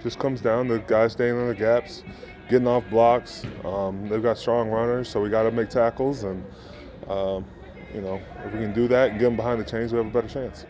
just comes down to guys staying in the gaps, getting off blocks. They've got strong runners, so we got to make tackles, and if we can do that and get them behind the chains, we have a better chance.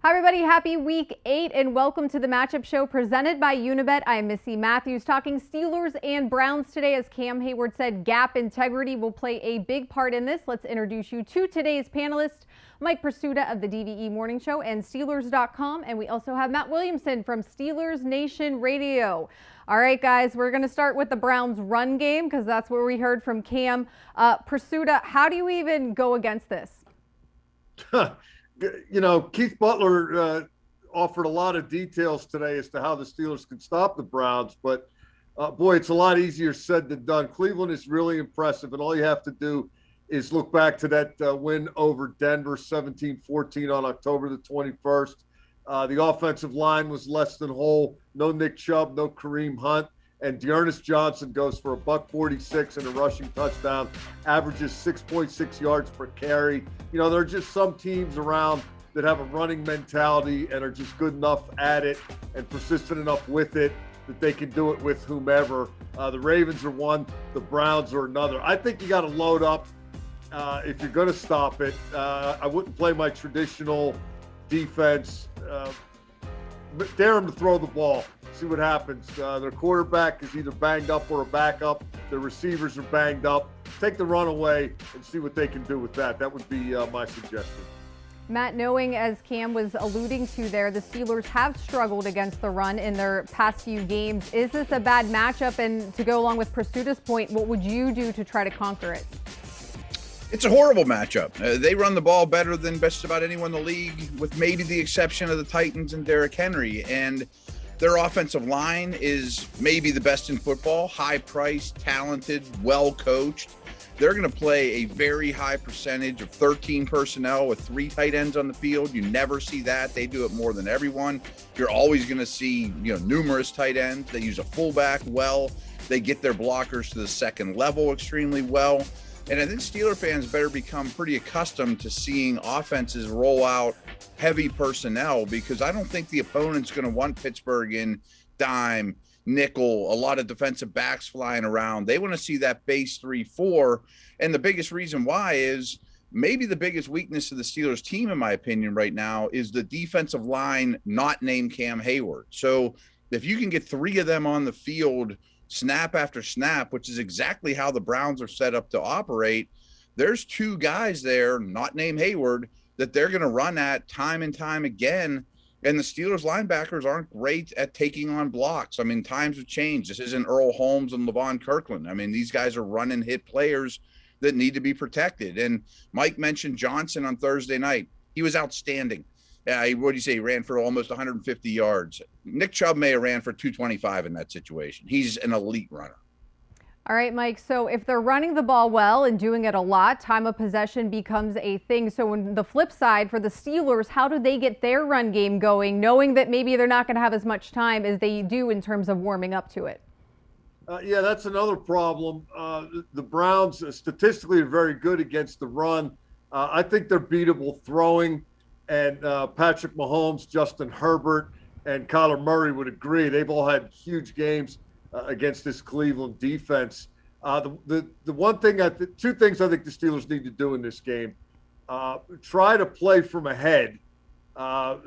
Hi everybody, happy week 8 and welcome to the Matchup Show presented by Unibet. I'm Missi Matthews talking Steelers and Browns today. As Cam Hayward said, gap integrity will play a big part in this. Let's introduce you to today's panelists, Mike Prisuta of the DVE Morning Show and Steelers.com. And we also have Matt Williamson from Steelers Nation Radio. All right, guys, we're going to start with the Browns run game because that's where we heard from Cam. Prisuta, how do you even go against this? Keith Butler offered a lot of details today as to how the Steelers can stop the Browns, but boy, it's a lot easier said than done. Cleveland is really impressive, and all you have to do is look back to that win over Denver 17-14 on October the 21st. The offensive line was less than whole. No Nick Chubb, no Kareem Hunt. And Dearness Johnson goes for $146 and a rushing touchdown, averages 6.6 yards per carry. There are just some teams around that have a running mentality and are just good enough at it and persistent enough with it that they can do it with whomever. The Ravens are one, the Browns are another. I think you got to load up if you're going to stop it. I wouldn't play my traditional defense. Dare them to throw the ball. See what happens. Their quarterback is either banged up or a backup. Their receivers are banged up. Take the run away and see what they can do with that. That would be my suggestion. Matt, knowing, as Cam was alluding to there, the Steelers have struggled against the run in their past few games. Is this a bad matchup? And to go along with Prisuta's point, what would you do to try to conquer it? It's a horrible matchup. They run the ball better than just about anyone in the league, with maybe the exception of the Titans and Derrick Henry. And their offensive line is maybe the best in football, high-priced, talented, well-coached. They're going to play a very high percentage of 13 personnel with 3 tight ends on the field. You never see that. They do it more than everyone. You're always going to see, numerous tight ends. They use a fullback well. They get their blockers to the second level extremely well. And I think Steeler fans better become pretty accustomed to seeing offenses roll out heavy personnel, because I don't think the opponent's going to want Pittsburgh in dime, nickel, a lot of defensive backs flying around. They want to see that base 3-4. And the biggest reason why is maybe the biggest weakness of the Steelers team, in my opinion, right now is the defensive line not named Cam Hayward. So if you can get 3 of them on the field snap after snap, which is exactly how the Browns are set up to operate, there's 2 guys there, not named Hayward, that they're going to run at time and time again. And the Steelers linebackers aren't great at taking on blocks. I mean, times have changed. This isn't Earl Holmes and Levon Kirkland. I mean, these guys are run and hit players that need to be protected. And Mike mentioned Johnson on Thursday night. He was outstanding. What do you say? He ran for almost 150 yards. Nick Chubb may have ran for 225 in that situation. He's an elite runner. All right, Mike. So if they're running the ball well and doing it a lot, time of possession becomes a thing. So on the flip side, for the Steelers, how do they get their run game going, knowing that maybe they're not going to have as much time as they do in terms of warming up to it? Yeah, that's another problem. The Browns statistically are very good against the run. I think they're beatable throwing. And Patrick Mahomes, Justin Herbert, and Kyler Murray would agree. They've all had huge games against this Cleveland defense. The one thing, 2 things I think the Steelers need to do in this game: try to play from ahead. Time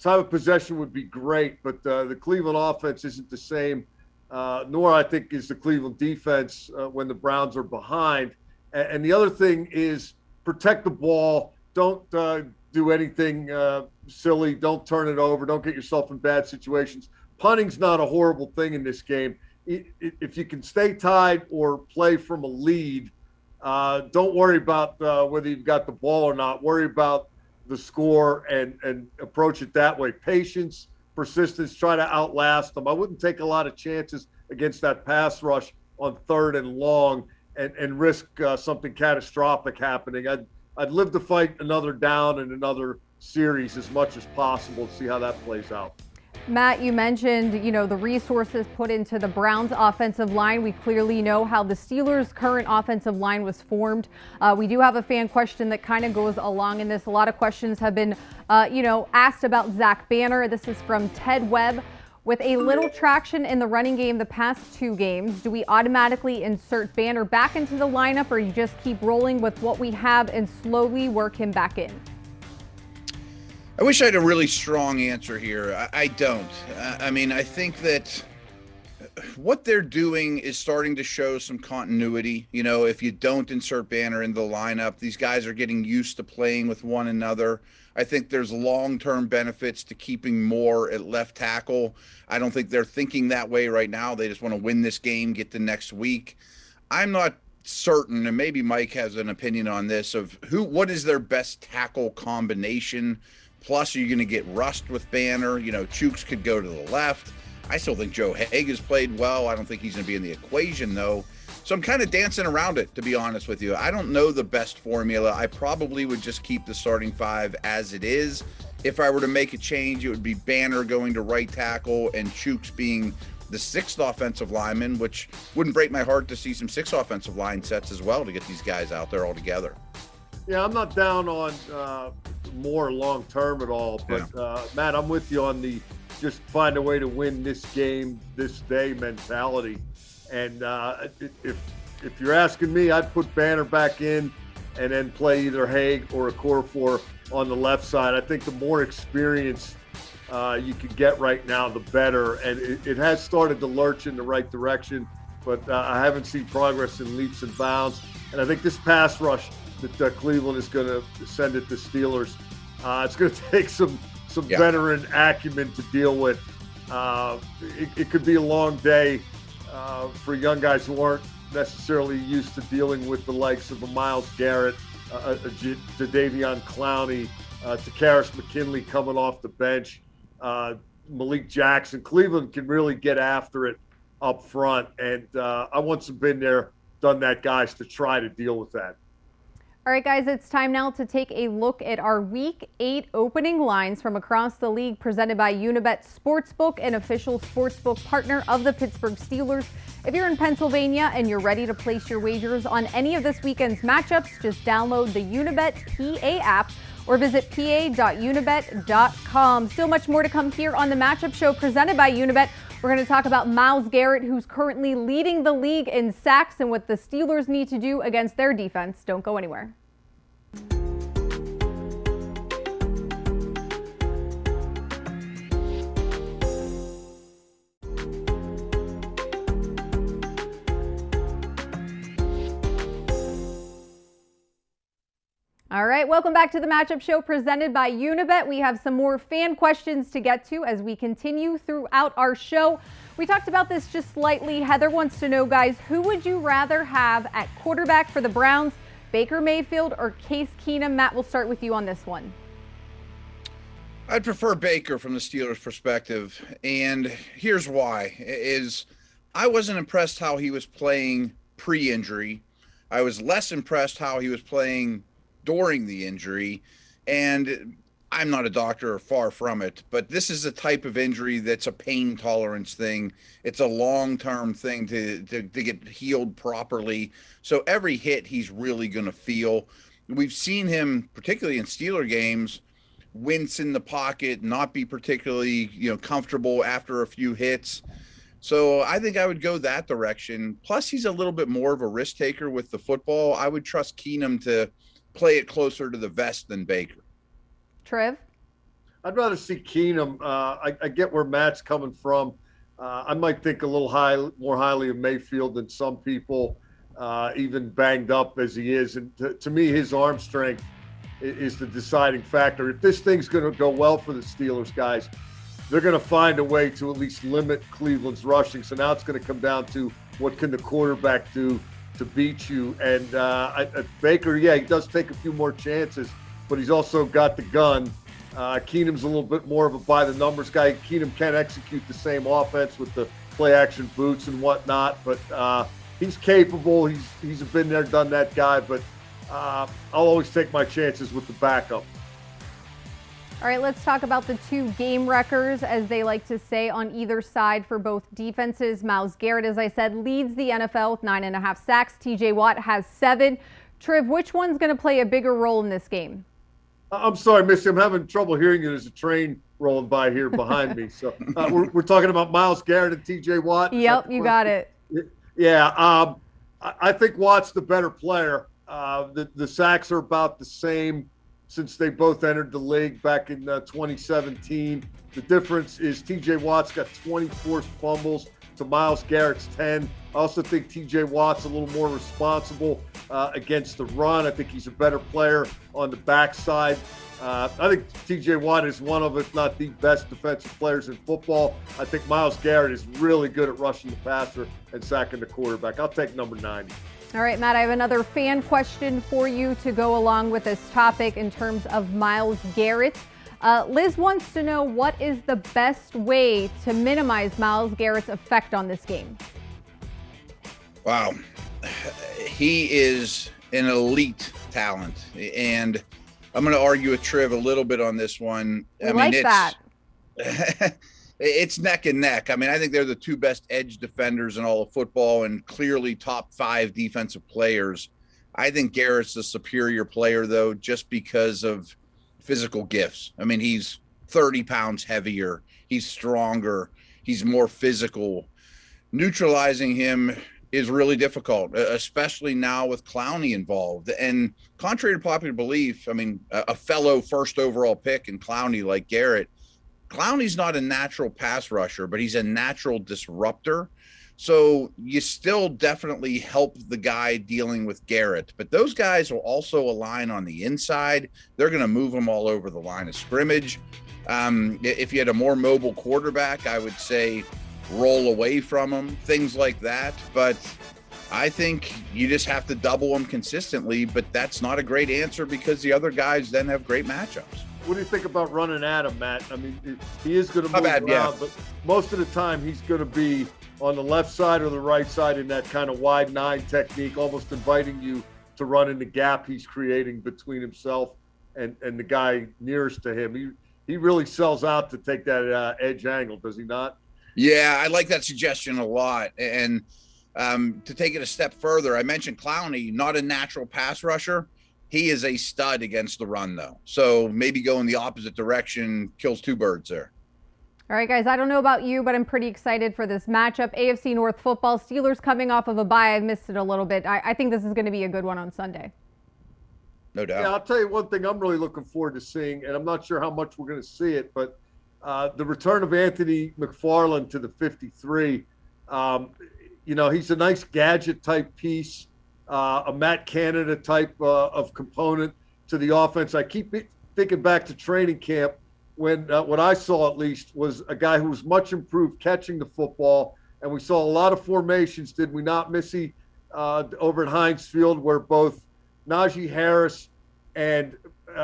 of possession would be great, but the Cleveland offense isn't the same, nor I think is the Cleveland defense when the Browns are behind. And the other thing is protect the ball. Don't do anything silly. Don't turn it over. Don't get yourself in bad situations. Punting's not a horrible thing in this game. If you can stay tied or play from a lead, don't worry about whether you've got the ball or not. Worry about the score and approach it that way. Patience, persistence, try to outlast them. I wouldn't take a lot of chances against that pass rush on 3rd and long and risk something catastrophic happening. I'd live to fight another down in another series as much as possible to see how that plays out. Matt, you mentioned, the resources put into the Browns offensive line. We clearly know how the Steelers' current offensive line was formed. We do have a fan question that kind of goes along in this. A lot of questions have been, asked about Zach Banner. This is from Ted Webb. With a little traction in the running game the past 2 games, do we automatically insert Banner back into the lineup, or you just keep rolling with what we have and slowly work him back in? I wish I had a really strong answer here. I don't. I think that what they're doing is starting to show some continuity. If you don't insert Banner in the lineup, these guys are getting used to playing with one another. I think there's long-term benefits to keeping Moore at left tackle. I don't think they're thinking that way right now. They just want to win this game, get the next week. I'm not certain, and maybe Mike has an opinion on this, of what is their best tackle combination. Plus, are you going to get rust with Banner? Chooks could go to the left. I still think Joe Haig has played well. I don't think he's going to be in the equation, though. So I'm kind of dancing around it, to be honest with you. I don't know the best formula. I probably would just keep the starting 5 as it is. If I were to make a change, it would be Banner going to right tackle and Chooks being the 6th offensive lineman, which wouldn't break my heart to see some 6 offensive line sets as well to get these guys out there all together. Yeah, I'm not down on more long-term at all, but Matt, I'm with you on the just find a way to win this game, this day mentality. And if you're asking me, I'd put Banner back in and then play either Haig or Okorafor on the left side. I think the more experience you can get right now, the better. And it has started to lurch in the right direction, but I haven't seen progress in leaps and bounds. And I think this pass rush that Cleveland is going to send it to Steelers, it's going to take some veteran acumen to deal with. It could be a long day for young guys who aren't necessarily used to dealing with the likes of a Myles Garrett, Jadeveon Clowney, Takaris McKinley coming off the bench, Malik Jackson. Cleveland can really get after it up front, and I want some been there, done that guys to try to deal with that. All right, guys, it's time now to take a look at our Week 8 opening lines from across the league, presented by Unibet Sportsbook, an official sportsbook partner of the Pittsburgh Steelers. If you're in Pennsylvania and you're ready to place your wagers on any of this weekend's matchups, just download the Unibet PA app or visit pa.unibet.com. Still much more to come here on the Matchup Show presented by Unibet. We're going to talk about Myles Garrett, who's currently leading the league in sacks, and what the Steelers need to do against their defense. Don't go anywhere. All right, welcome back to the Matchup Show presented by Unibet. We have some more fan questions to get to as we continue throughout our show. We talked about this just slightly. Heather wants to know, guys, who would you rather have at quarterback for the Browns, Baker Mayfield or Case Keenum? Matt, we'll start with you on this one. I'd prefer Baker from the Steelers' perspective, and here's why. I wasn't impressed how he was playing pre-injury. I was less impressed how he was playing during the injury, and I'm not a doctor or far from it, but this is a type of injury that's a pain tolerance thing. It's a long-term thing to get healed properly. So every hit he's really going to feel. We've seen him, particularly in Steeler games, wince in the pocket, not be particularly, comfortable after a few hits. So I think I would go that direction. Plus, he's a little bit more of a risk taker with the football. I would trust Keenum to play it closer to the vest than Baker. Trev? I'd rather see Keenum. I get where Matt's coming from. I might think a little more highly of Mayfield than some people, even banged up as he is. And to me, his arm strength is the deciding factor. If this thing's going to go well for the Steelers, guys, they're going to find a way to at least limit Cleveland's rushing. So now it's going to come down to what can the quarterback do to beat you. And Baker, he does take a few more chances, but he's also got the gun. Keenum's a little bit more of a by-the-numbers guy. Keenum can execute the same offense with the play-action boots and whatnot, but he's capable. He's a been there, done that guy, but I'll always take my chances with the backup. All right, let's talk about the two game wreckers, as they like to say, on either side for both defenses. Myles Garrett, as I said, leads the NFL with 9.5 sacks. TJ Watt has 7. Triv, which one's going to play a bigger role in this game? I'm sorry, Missy. I'm having trouble hearing you. There's a train rolling by here behind me. So we're talking about Myles Garrett and TJ Watt. Yep, you got it. Yeah, I think Watt's the better player. The sacks are about the same since they both entered the league back in 2017. The difference is TJ Watt's got 20 forced fumbles to Myles Garrett's 10. I also think TJ Watt's a little more responsible against the run. I think he's a better player on the backside. I think TJ Watt is one of, if not the best defensive players in football. I think Myles Garrett is really good at rushing the passer and sacking the quarterback. I'll take number 90. All right, Matt, I have another fan question for you to go along with this topic in terms of Myles Garrett. Liz wants to know, what is the best way to minimize Myles Garrett's effect on this game? Wow. He is an elite talent, and I'm going to argue with Triv a little bit on this one. That. It's neck and neck. I mean, I think they're the two best edge defenders in all of football and clearly top 5 defensive players. I think Garrett's the superior player, though, just because of physical gifts. I mean, he's 30 pounds heavier. He's stronger. He's more physical. Neutralizing him is really difficult, especially now with Clowney involved. And contrary to popular belief, I mean, a fellow first overall pick in Clowney like Garrett, Clowney's not a natural pass rusher, but he's a natural disruptor. So you still definitely help the guy dealing with Garrett. But those guys will also align on the inside. They're going to move them all over the line of scrimmage. If you had a more mobile quarterback, I would say roll away from him, things like that. But I think you just have to double them consistently. But that's not a great answer because the other guys then have great matchups. What do you think about running at him, Matt? I mean, he is going to move around, yeah. But most of the time he's going to be on the left side or the right side in that kind of wide 9 technique, almost inviting you to run in the gap he's creating between himself and the guy nearest to him. He really sells out to take that edge angle, does he not? Yeah, I like that suggestion a lot. And to take it a step further, I mentioned Clowney, not a natural pass rusher. He is a stud against the run, though. So maybe go in the opposite direction, kills 2 birds there. All right, guys, I don't know about you, but I'm pretty excited for this matchup. AFC North football, Steelers coming off of a bye. I missed it a little bit. I think this is going to be a good one on Sunday. No doubt. Yeah, I'll tell you one thing I'm really looking forward to seeing, and I'm not sure how much we're going to see it, but the return of Anthony McFarland to the 53. He's a nice gadget-type piece. A Matt Canada type of component to the offense. I keep thinking back to training camp when what I saw at least was a guy who was much improved catching the football, and we saw a lot of formations, did we not, Missy, over at Heinz Field, where both Najee Harris and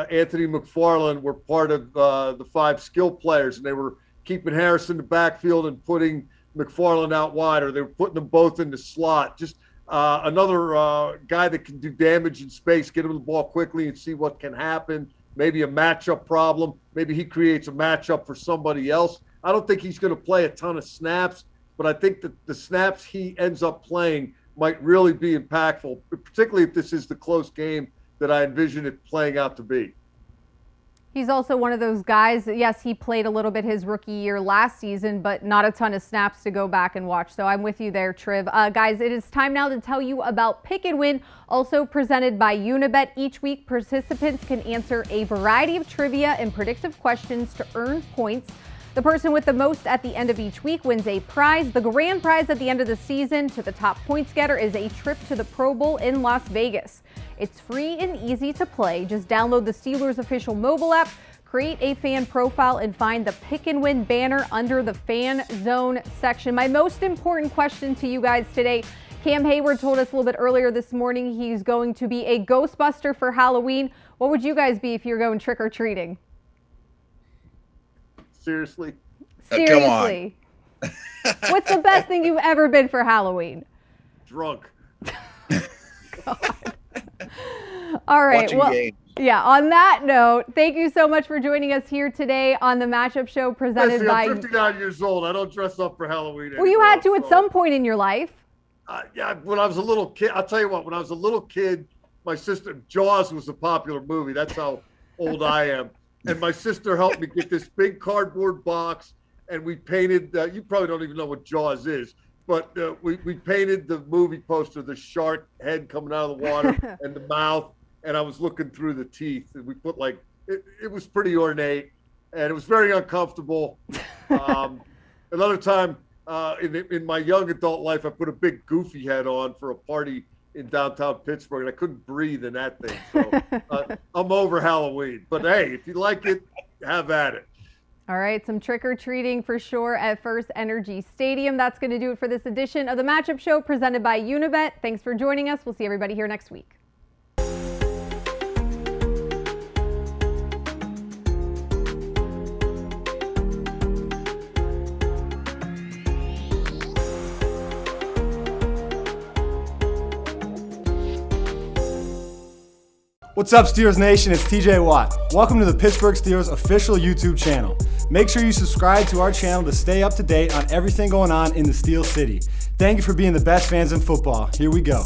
Anthony McFarland were part of the 5 skill players, and they were keeping Harris in the backfield and putting McFarland out wide, or they were putting them both in the slot. Just another guy that can do damage in space, get him the ball quickly and see what can happen. Maybe a matchup problem. Maybe he creates a matchup for somebody else. I don't think he's going to play a ton of snaps, but I think that the snaps he ends up playing might really be impactful, particularly if this is the close game that I envision it playing out to be. He's also one of those guys, yes, he played a little bit his rookie year last season, but not a ton of snaps to go back and watch. So I'm with you there, Triv. Guys, it is time now to tell you about Pick and Win, also presented by Unibet. Each week, participants can answer a variety of trivia and predictive questions to earn points. The person with the most at the end of each week wins a prize. The grand prize at the end of the season to the top points getter is a trip to the Pro Bowl in Las Vegas. It's free and easy to play. Just download the Steelers official mobile app, create a fan profile, and find the Pick and Win banner under the Fan Zone section. My most important question to you guys today, Cam Hayward told us a little bit earlier this morning he's going to be a Ghostbuster for Halloween. What would you guys be if you're going trick-or-treating? Seriously? Seriously. What's the best thing you've ever been for Halloween? Drunk. All right. Watching Well, games. Yeah, on that note, thank you so much for joining us here today on the Matchup Show presented by... I'm 59 years old. I don't dress up for Halloween anymore. Well, you had to at some point in your life. Yeah, when I was a little kid, I'll tell you what, when I was a little kid, my sister, Jaws was a popular movie. That's how old I am. And my sister helped me get this big cardboard box, and we painted, you probably don't even know what Jaws is, but we painted the movie poster, the shark head coming out of the water and the mouth. And I was looking through the teeth, and we put it was pretty ornate, and it was very uncomfortable. Another time in my young adult life, I put a big goofy head on for a party in downtown Pittsburgh, and I couldn't breathe in that thing. So I'm over Halloween. But hey, if you like it, have at it. All right, some trick-or-treating for sure at First Energy Stadium. That's going to do it for this edition of the Matchup Show presented by Unibet. Thanks for joining us. We'll see everybody here next week. What's up, Steelers Nation? It's TJ Watt. Welcome to the Pittsburgh Steelers official YouTube channel. Make sure you subscribe to our channel to stay up to date on everything going on in the Steel City. Thank you for being the best fans in football. Here we go.